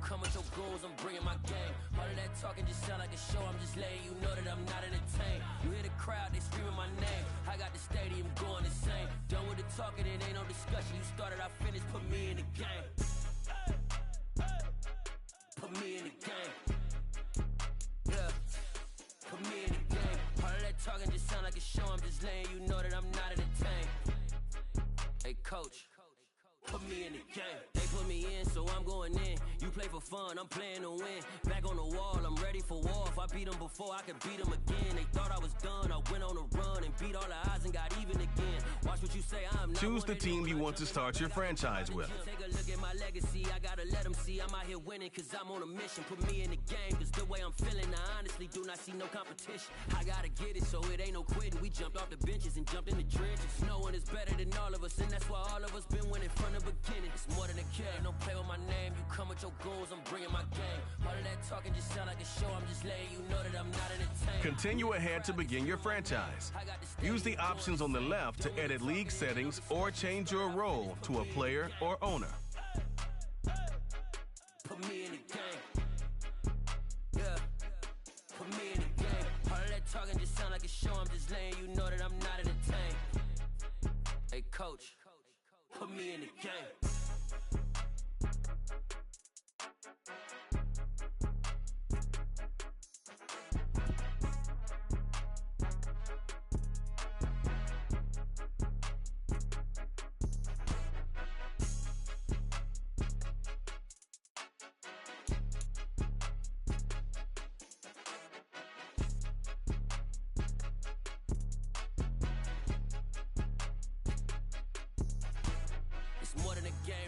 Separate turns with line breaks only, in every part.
come with your goons, I'm bringing my gang. All of that talking just sound like a show, I'm just letting you know that I'm not entertained. You hear the crowd, they screaming my name. I got the stadium going insane. Done with the talking, it ain't no discussion. You started, I finished, put me in the game. Put me in the game. Yeah, put me in the game. All of that talking just sound like a show, I'm just letting you know that I'm not entertained. Hey coach, put me in the game. They put me in, so I'm going in. You play for fun, I'm playing to win. Back on the wall, I'm ready for war. If I beat them before, I could beat them again. They thought I was done, I went on a run and beat all the odds and got even again. Watch what you say, I'm not.
Choose the team you want to start your franchise with.
Take a look at my legacy, I gotta let them see I'm out here winning, cause I'm on a mission. Put me in the game, cause the way I'm feeling, I honestly do not see no competition. I gotta get it, so it ain't no quitting. We jumped off the benches and jumped in the trenches. No one is better than all of us, and that's why all of us been winning from the beginning. It's more than a game, don't play with my name. You come with your goons, I'm bringing my game. All of that talking just sound like a show, I'm just letting you know that I'm not entertained.
Continue ahead to begin your franchise. Use the options on the left to edit league settings or change your role to a player or owner.
Put me in the game. Yeah, put me in the game. All of that talking just sound like a show, I'm just letting you know that I'm not entertained. Hey coach, put me in the game.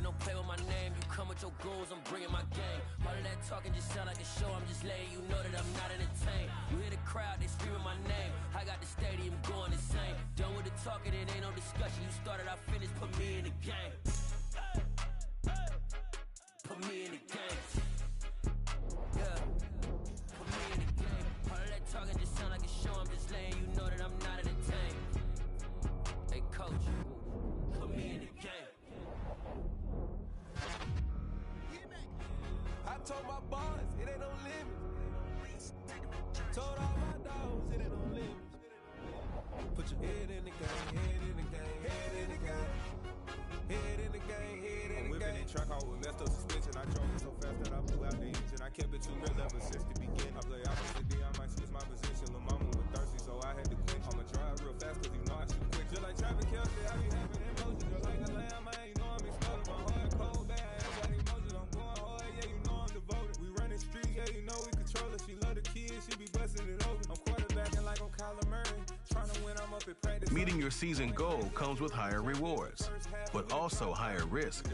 Don't play with my name, you come with your goons, I'm bringing my game. All of that talking just sound like a show, I'm just letting you know that I'm not entertained. You hear the crowd, they screaming my name. I got the stadium going insane. Done with the talking, it ain't no discussion. You started, I finished, put me in the game. Put me in the game. Yeah, put me in the game. All of that talking just sound like a show, I'm just letting you know that I'm not entertained. Hey coach, put me in the game.
I told my boys, it ain't no limits. Told all my dogs, it ain't no limits. Put your head in the game, head in the game, head in the game. Head in the game, head in the game. Whipping the truck out with messed up suspension. I drove it so fast that I blew out the engine. I kept it too real ever since the beginning. I play opposite D, I might switch my position. Lil' mama was thirsty, so I had to quench. I'ma drive real fast, cause you know I shoot quick. Just like Travis Kelce, I be having emotions. Just like a lamb, man, you know I'm exploding. My heart cold, bad, I ain't got emotions. I'm going hard, yeah, you know I'm devoted. We running streets, yeah, you know we control it. She love the kids, she be busting it over. I'm quarterbacking like I'm Kyler Murray. Trying to win, I'm up at practice.
Meeting your season goal comes with higher rewards, but also higher risk.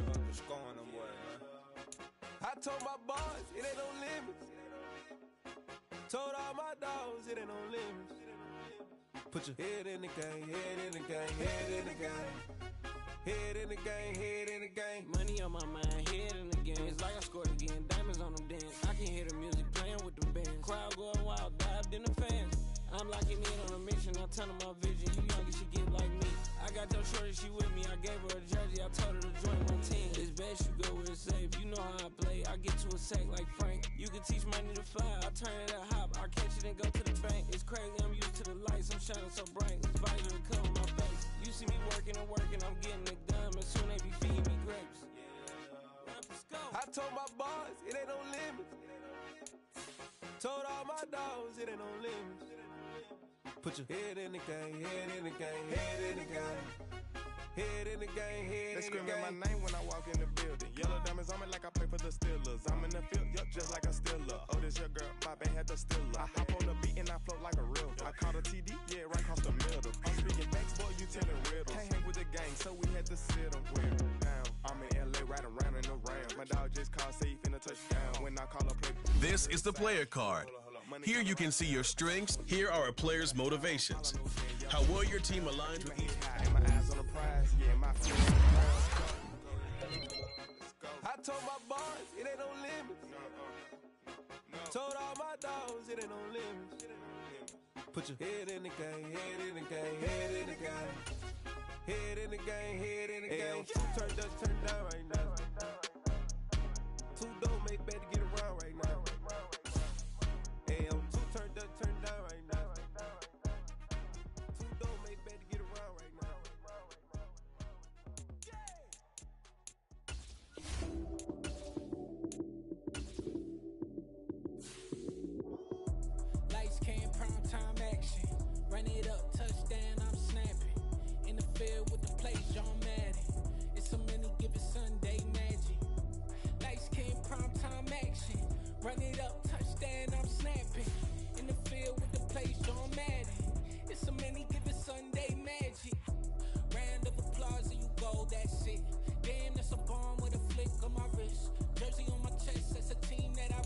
I told my boys, it ain't no limits. Told all my dogs, it ain't no limits. Put your head in the game, head in the game, head in the game. Head in the game, head in the game.
Money on my mind, head in the game. It's like I scored again, diamonds on them dance. I can hear the music playing with them bands. Crowd going wild, dived in the fans. I'm locking in on a mission, I'm telling my vision. You young, you should get like me. I got your shorty, she with me. I gave her a jersey, I told her to join my team. It's best you go where it's safe. You know how I play. I get to a sack like Frank. You can teach money to fly. I turn it up hop. I catch it and go to the bank. It's crazy, I'm used to the lights. I'm shining so bright. This visor will cover my face. You see me working and working. I'm getting it done. But soon they be feeding me grapes.
I told my boys, it ain't no limits. Told all my dogs, it ain't no limits. Put your head in the game, head in the game, head in the game. Head in the game, head in the game.
They screaming my name when I walk in the building. Yellow diamonds on me like I play for the Steelers. I'm in the field, yup, just like a Steeler. Oh, this your girl, my band had the Steeler. I hop on the beat and I float like a river. I caught a TD, yeah, right across the middle. I'm speaking facts, boy, you telling riddles. Can't hang with the gang, so we had to sit them wear down. I'm in LA, riding around in the Ram. My dog just called safe in a touchdown. When I call a play.
This is the player card. Here you can see your strengths. Here are a player's motivations. How well your team aligns with each.
My eyes on the prize, yeah, my feet on the ground.
I told my boys, it ain't no limits. Told all my dogs, it ain't no limits. Put your head in the game, head in the game, head in the game. Head in the game, head in the game. Turn down right now. Too dope, make better get
Run it up, touchdown, I'm snapping. In the field with the play, John Madden. It's so many, give it Sunday magic. Round of applause and you go, that's it. Damn, that's a bomb with a flick on my wrist. Jersey on my chest, that's a team that I...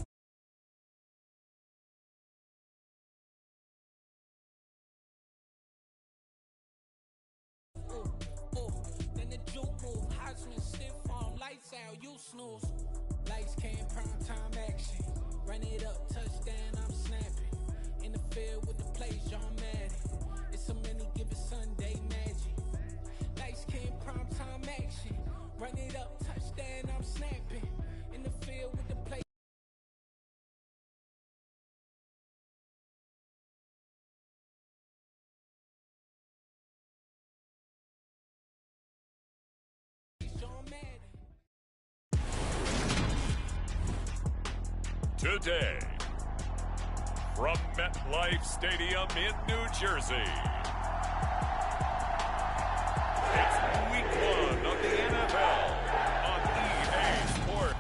Then the juke move, Heisman, stiff arm, lights out, you snooze. Lights came, prime time action. Run it up, touchdown, I'm snapping. In the field with the plays, John Madden. It's so many, give it Sunday magic. Lights came, prime time action. Run it up, touchdown, I'm snapping. In the field with the plays.
Today, from MetLife Stadium in New Jersey, it's Week 1 of the NFL on EA Sports.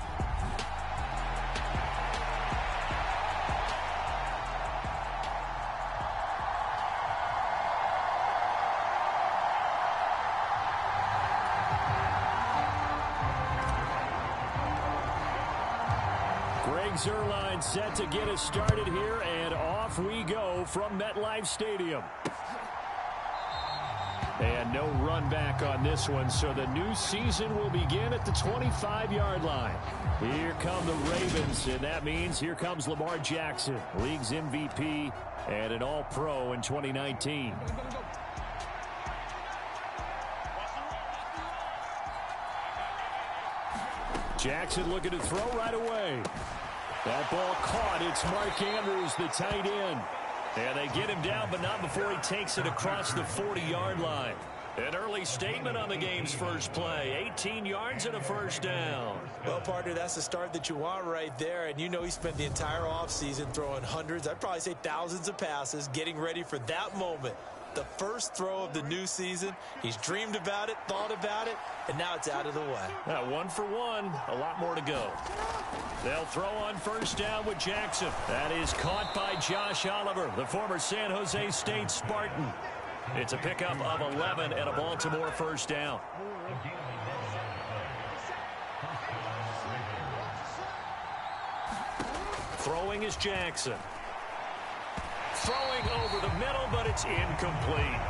Zerline set to get us started here, and off we go from MetLife Stadium. And no run back on this one, so the new season will begin at the 25-yard line. Here come the Ravens, and that means here comes Lamar Jackson, league's MVP and an All-Pro in 2019. Jackson looking to throw right away. That ball caught. It's Mark Andrews, the tight end. And they get him down, but not before he takes it across the 40-yard line. An early statement on the game's first play. 18 yards and a first down.
Well, partner, that's the start that you want right there. And you know he spent the entire offseason throwing hundreds, I'd probably say thousands of passes, getting ready for that moment. The first throw of the new season. He's dreamed about it, thought about it, and now it's out of the way.
Now, 1 for 1, a lot more to go. They'll throw on first down with Jackson. That is caught by Josh Oliver, the former San Jose State Spartan. It's a pickup of 11 and a Baltimore first down. Throwing is Jackson. Throwing over the middle, but it's incomplete.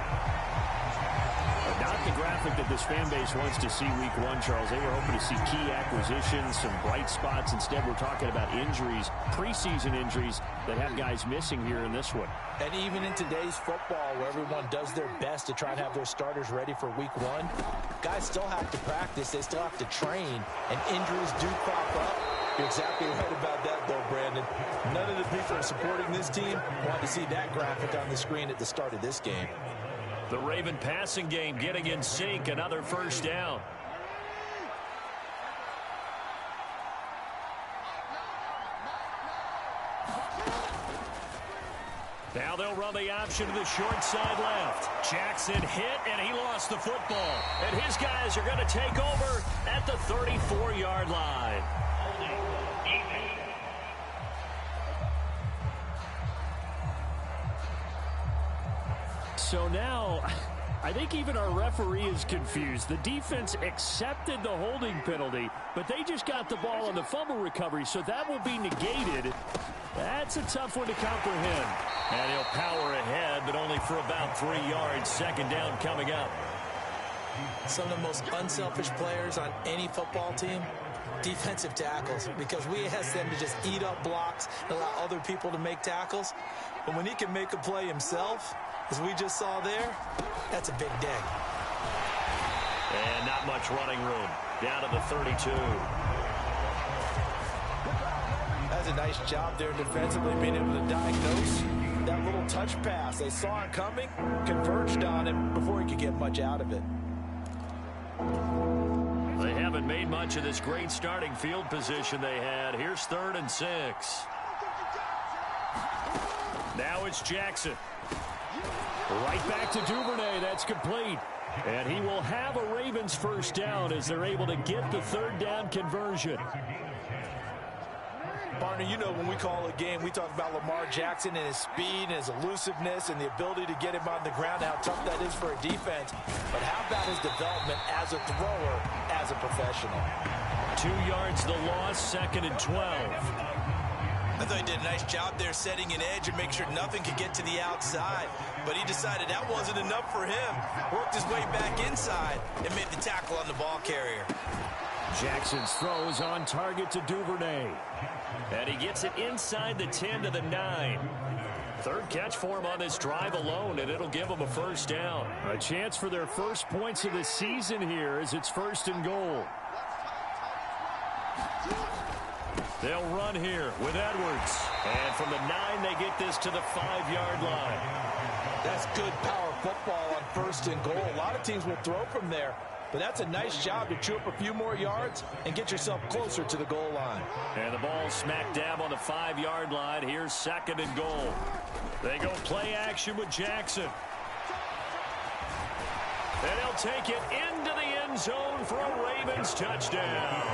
Not the graphic that this fan base wants to see week 1, Charles. They were hoping to see key acquisitions, some bright spots. Instead, we're talking about injuries, preseason injuries that have guys missing here in this one.
And even in today's football, where everyone does their best to try and have their starters ready for week 1, guys still have to practice. They still have to train, and injuries do crop up. You're exactly right about that, though, Brandon. None of the people supporting this team want to see that graphic on the screen at the start of this game.
The Raven passing game getting in sync, another first down. Now they'll run the option to the short side left. Jackson hit, and he lost the football. And his guys are going to take over at the 34-yard line. So now, I think even our referee is confused. The defense accepted the holding penalty, but they just got the ball on the fumble recovery, so that will be negated. That's a tough one to comprehend. And he'll power ahead, but only for about 3 yards. Second down coming up.
Some of the most unselfish players on any football team, defensive tackles, because we ask them to just eat up blocks and allow other people to make tackles. But when he can make a play himself, as we just saw there, that's a big day.
And not much running room. Down to the 32.
That's a nice job there defensively, being able to diagnose that little touch pass. They saw it coming, converged on him before he could get much out of it.
They haven't made much of this great starting field position they had. Here's 3rd and 6. Now it's Jackson. Right back to Duvernay. That's complete. And he will have a Ravens first down as they're able to get the 3rd down conversion.
Partner, you know when we call a game, we talk about Lamar Jackson and his speed and his elusiveness and the ability to get him on the ground, how tough that is for a defense. But how about his development as a thrower, as a professional?
2 yards the loss, 2nd and 12.
I thought he did a nice job there setting an edge and make sure nothing could get to the outside. But he decided that wasn't enough for him. Worked his way back inside and made the tackle on the ball carrier.
Jackson's throw is on target to Duvernay. And he gets it inside the 10 to the 9. Third catch for him on this drive alone, and it'll give him a first down. A chance for their first points of the season here as it's 1st and goal. They'll run here with Edwards. And from the 9, they get this to the 5-yard line.
That's good power football on 1st and goal. A lot of teams will throw from there. But that's a nice job to chew up a few more yards and get yourself closer to the goal line.
And the ball smack dab on the 5-yard line. Here's 2nd and goal. They go play action with Jackson. And he'll take it into the end zone for a Ravens touchdown.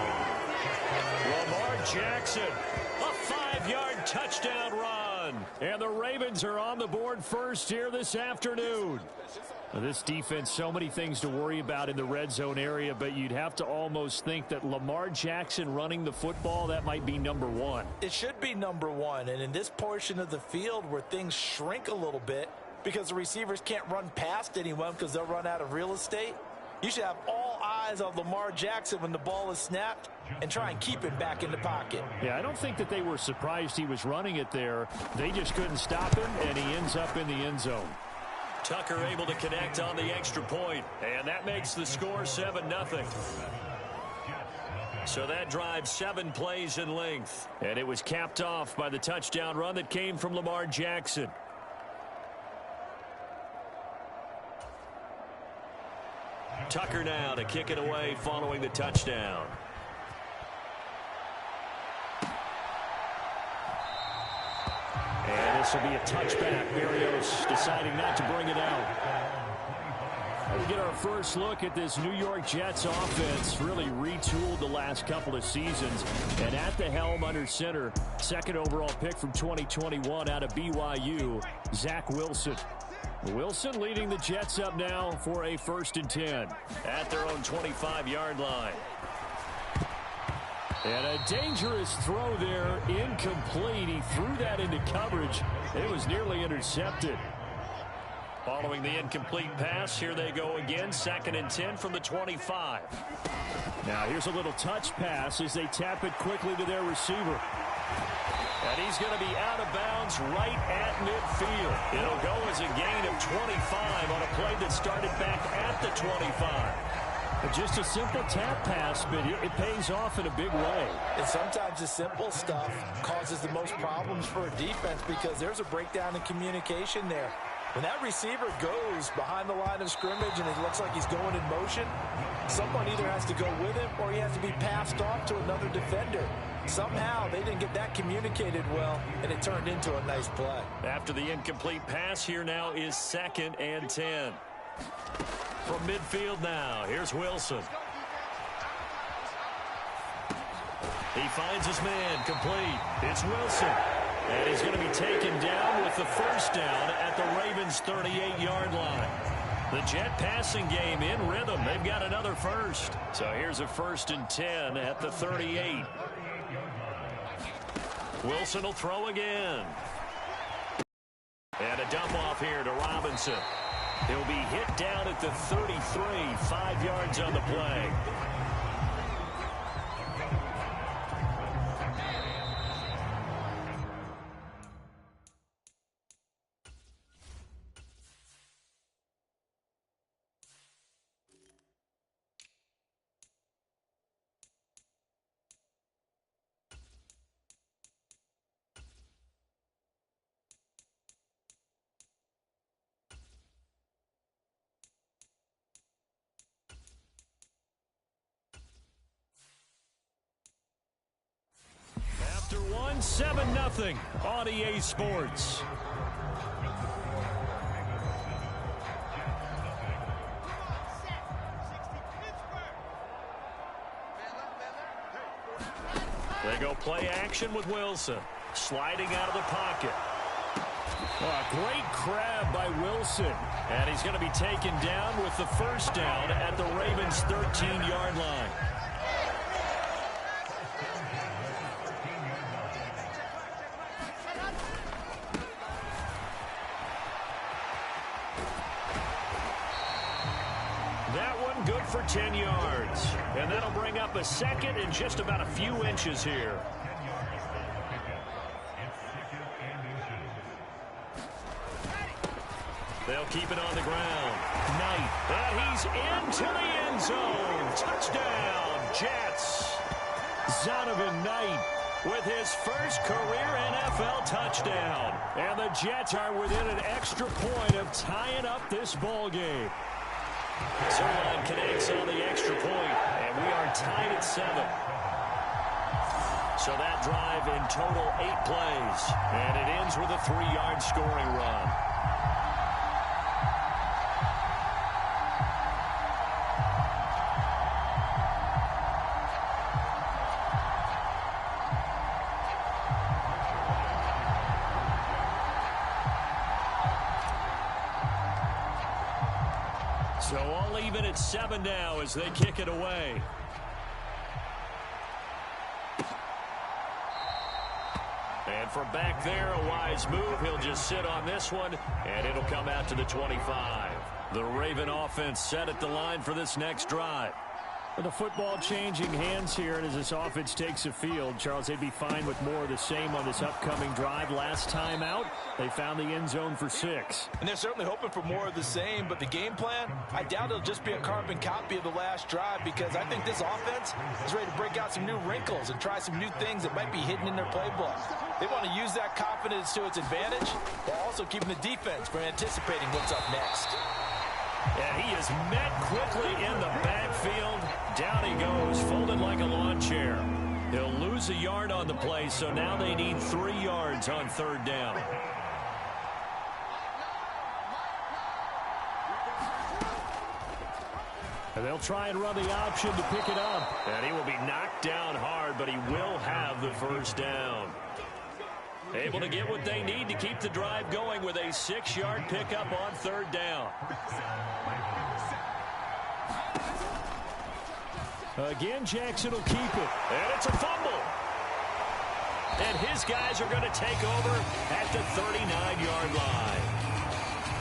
Lamar Jackson, a 5-yard touchdown run. And the Ravens are on the board first here this afternoon. This defense, so many things to worry about in the red zone area, but you'd have to almost think that Lamar Jackson running the football, that might be number 1.
It should be number 1, and in this portion of the field where things shrink a little bit because the receivers can't run past anyone because they'll run out of real estate, you should have all eyes on Lamar Jackson when the ball is snapped and try and keep him back in the pocket.
Yeah, I don't think that they were surprised he was running it there. They just couldn't stop him, and he ends up in the end zone. Tucker able to connect on the extra point, and that makes the score 7-0. So that drives 7 plays in length, and it was capped off by the touchdown run that came from Lamar Jackson. Tucker now to kick it away following the touchdown. And this will be a touchback. Berrios deciding not to bring it out. We get our first look at this New York Jets offense, really retooled the last couple of seasons. And at the helm under center, 2nd overall pick from 2021 out of BYU, Zach Wilson. Wilson leading the Jets up now for a 1st and 10 at their own 25-yard line. And a dangerous throw there, incomplete. He threw that into coverage. It was nearly intercepted. Following the incomplete pass, here they go again, 2nd and 10 from the 25. Now here's a little touch pass as they tap it quickly to their receiver. And he's going to be out of bounds right at midfield. It'll go as a gain of 25 on a play that started back at the 25. Just a simple tap pass, but it pays off in a big way.
And sometimes the simple stuff causes the most problems for a defense because there's a breakdown in communication there. When that receiver goes behind the line of scrimmage and it looks like he's going in motion, someone either has to go with him or he has to be passed off to another defender. Somehow they didn't get that communicated well, and it turned into a nice play.
After the incomplete pass, here now is 2nd and 10. From midfield now, here's Wilson. He finds his man complete. It's Wilson. And he's going to be taken down with the first down at the Ravens' 38-yard line. The Jet passing game in rhythm. They've got another first. So here's a 1st and 10 at the 38. Wilson will throw again. And a dump off here to Robinson. He'll be hit down at the 33, 5 yards on the play. After one, 7-0 on EA Sports. They go play action with Wilson. Sliding out of the pocket. A great grab by Wilson. And he's going to be taken down with the first down at the Ravens' 13-yard line. That one good for 10 yards. And that'll bring up a second and just about a few inches here. They'll keep it on the ground. Knight. And he's into the end zone. Touchdown, Jets. Zonovan Knight with his first career NFL touchdown. And the Jets are within an extra point of tying up this ball game. Zerline connects on the extra point, and we are tied at 7. So that drive in total 8 plays, and it ends with a 3-yard scoring run. So all even at 7 now as they kick it away. And for back there, a wise move. He'll just sit on this one, and it'll come out to the 25. The Raven offense set at the line for this next drive. With the football changing hands here, and as this offense takes the field, Charles, they'd be fine with more of the same on this upcoming drive. Last time out, they found the end zone for 6.
And they're certainly hoping for more of the same, but the game plan, I doubt it'll just be a carbon copy of the last drive, because I think this offense is ready to break out some new wrinkles and try some new things that might be hidden in their playbook. They want to use that confidence to its advantage, while also keeping the defense from anticipating what's up next.
And he is met quickly in the backfield. Down he goes, folded like a lawn chair. He'll lose a yard on the play, so now they need 3 yards on 3rd down. And they'll try and run the option to pick it up. And he will be knocked down hard, but he will have the first down. Able to get what they need to keep the drive going with a 6-yard pickup on 3rd down. Again, Jackson will keep it. And it's a fumble. And his guys are going to take over at the 39-yard line.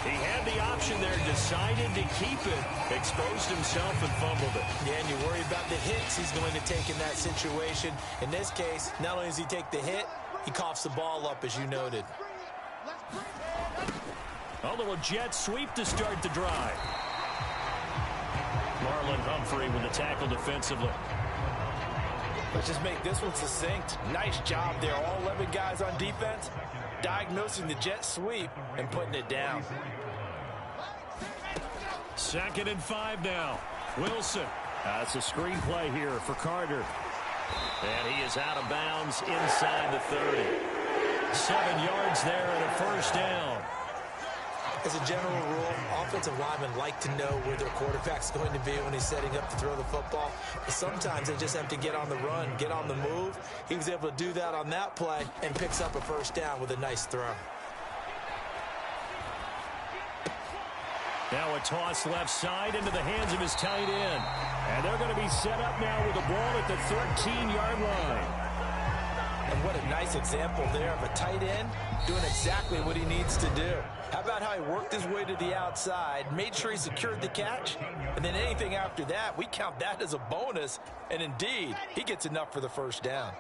He had the option there, decided to keep it, exposed himself and fumbled it.
Yeah, and you worry about the hits he's going to take in that situation. In this case, not only does he take the hit, he coughs the ball up, as you noted.
A little jet sweep to start the drive. Marlon Humphrey with the tackle defensively.
Let's just make this one succinct. Nice job there. All 11 guys on defense diagnosing the jet sweep and putting it down.
2nd and 5 now. Wilson. That's a screen play here for Carter. And he is out of bounds inside the 30. 7 yards there and a first down.
As a general rule, offensive linemen like to know where their quarterback's going to be when he's setting up to throw the football. But sometimes they just have to get on the run, get on the move. He was able to do that on that play and picks up a first down with a nice throw.
Now a toss left side into the hands of his tight end. And they're going to be set up now with the ball at the 13-yard line.
And what a nice example there of a tight end doing exactly what he needs to do. How about how he worked his way to the outside, made sure he secured the catch, and then anything after that, we count that as a bonus. And indeed, he gets enough for the first down.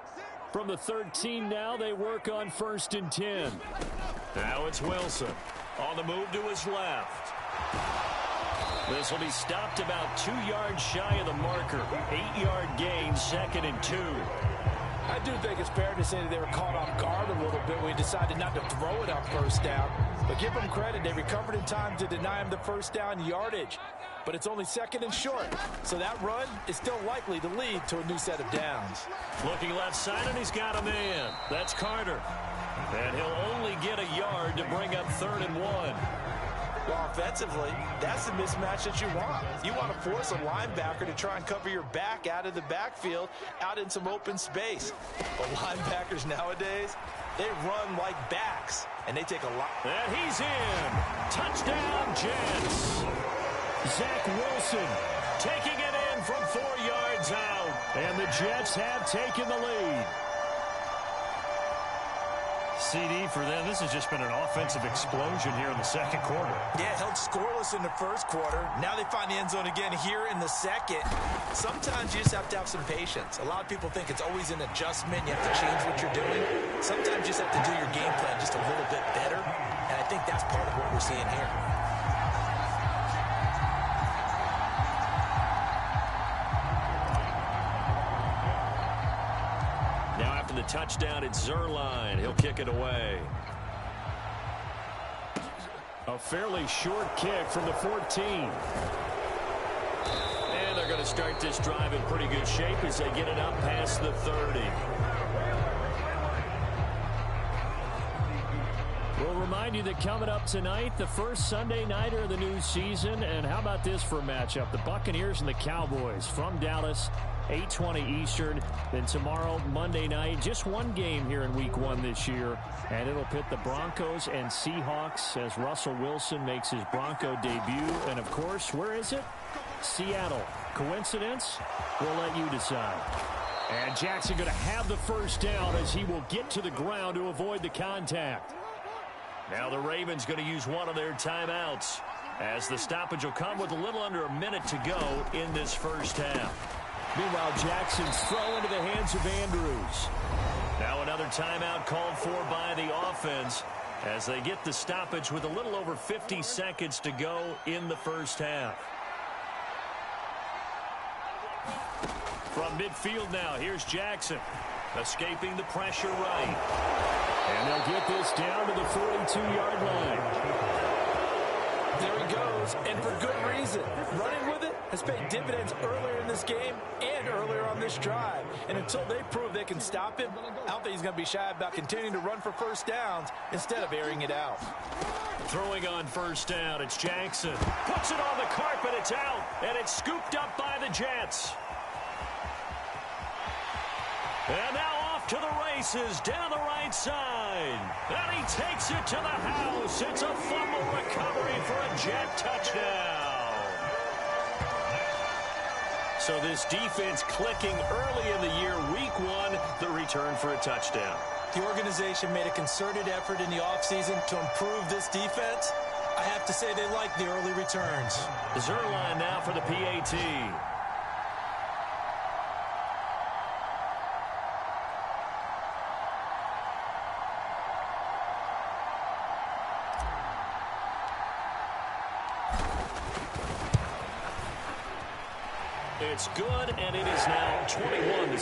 From the 13 now, they work on 1st and 10. Now it's Wilson on the move to his left. This will be stopped about 2 yards shy of the marker. 8-yard gain, 2nd and 2.
I do think it's fair to say that they were caught off guard a little bit when he decided not to throw it on 1st down. But give them credit, they recovered in time to deny him the first down yardage. But it's only 2nd and short, so that run is still likely to lead to a new set of downs.
Looking left side, and he's got a man. That's Carter. And he'll only get a yard to bring up 3rd and 1.
Well, offensively, that's the mismatch that you want. You want to force a linebacker to try and cover your back out of the backfield, out in some open space. But linebackers nowadays, they run like backs, and they take a lot.
And he's in. Touchdown, Jets. Zach Wilson taking it in from 4 yards out. And the Jets have taken the lead.
CD for them. This has just been an offensive explosion here in the second quarter.
Yeah, held scoreless in the first quarter. Now they find the end zone again here in the second. Sometimes you just have to have some patience. A lot of people think it's always an adjustment. You have to change what you're doing. Sometimes you just have to do your game plan just a little bit better. And I think that's part of what we're seeing here.
The touchdown, it's Zerline. He'll kick it away. A fairly short kick from the 14. And they're going to start this drive in pretty good shape as they get it up past the 30. We'll remind you that coming up tonight, the first Sunday nighter of the new season. And how about this for a matchup? The Buccaneers and the Cowboys from Dallas. 8:20 Eastern. Then tomorrow, Monday night, just one game here in Week 1 this year, and it'll pit the Broncos and Seahawks as Russell Wilson makes his Bronco debut. And, of course, where is it? Seattle. Coincidence? We'll let you decide. And Jackson going to have the first down as he will get to the ground to avoid the contact. Now the Ravens going to use one of their timeouts as the stoppage will come with a little under a minute to go in this first half. Meanwhile, Jackson's throw into the hands of Andrews. Now another timeout called for by the offense as they get the stoppage with a little over 50 seconds to go in the first half. From midfield now, here's Jackson. Escaping the pressure right. And they'll get this down to the 42-yard line.
There he goes, and for good reason. Running with it has paid dividends earlier in this game and earlier on this drive. And until they prove they can stop him, I don't think he's going to be shy about continuing to run for first downs instead of airing it out.
Throwing on first down, it's Jackson. Puts it on the carpet, it's out, and it's scooped up by the Jets. And now off to the races down the right side. And he takes it to the house. It's a fumble recovery for a Jet touchdown. So this defense clicking early in the year, Week 1, the return for a touchdown.
The organization made a concerted effort in the offseason to improve this defense. I have to say they like the early returns.
Zerline now for the PAT. It's good, and it is now 21-7.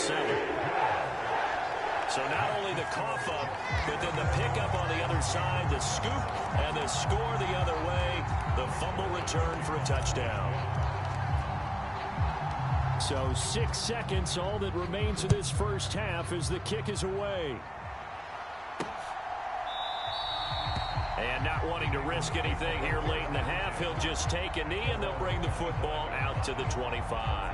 So not only the cough up, but then the pickup on the other side, the scoop, and the score the other way, the fumble return for a touchdown. So 6 seconds, all that remains of this first half as the kick is away. And not wanting to risk anything here late in the half, he'll just take a knee, and they'll bring the football out to the 25.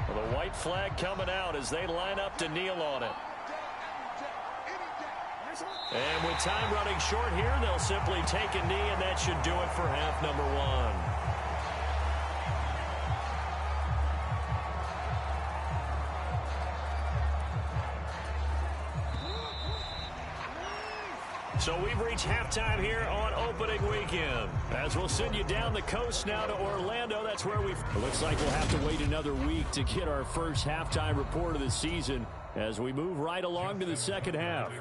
Well, the white flag coming out as they line up to kneel on it. And with time running short here, they'll simply take a knee, and that should do it for half number 1. So we've reached halftime here on opening weekend. As we'll send you down the coast now to Orlando. That's where it looks like we'll have to wait another week to get our first halftime report of the season as we move right along to the second half.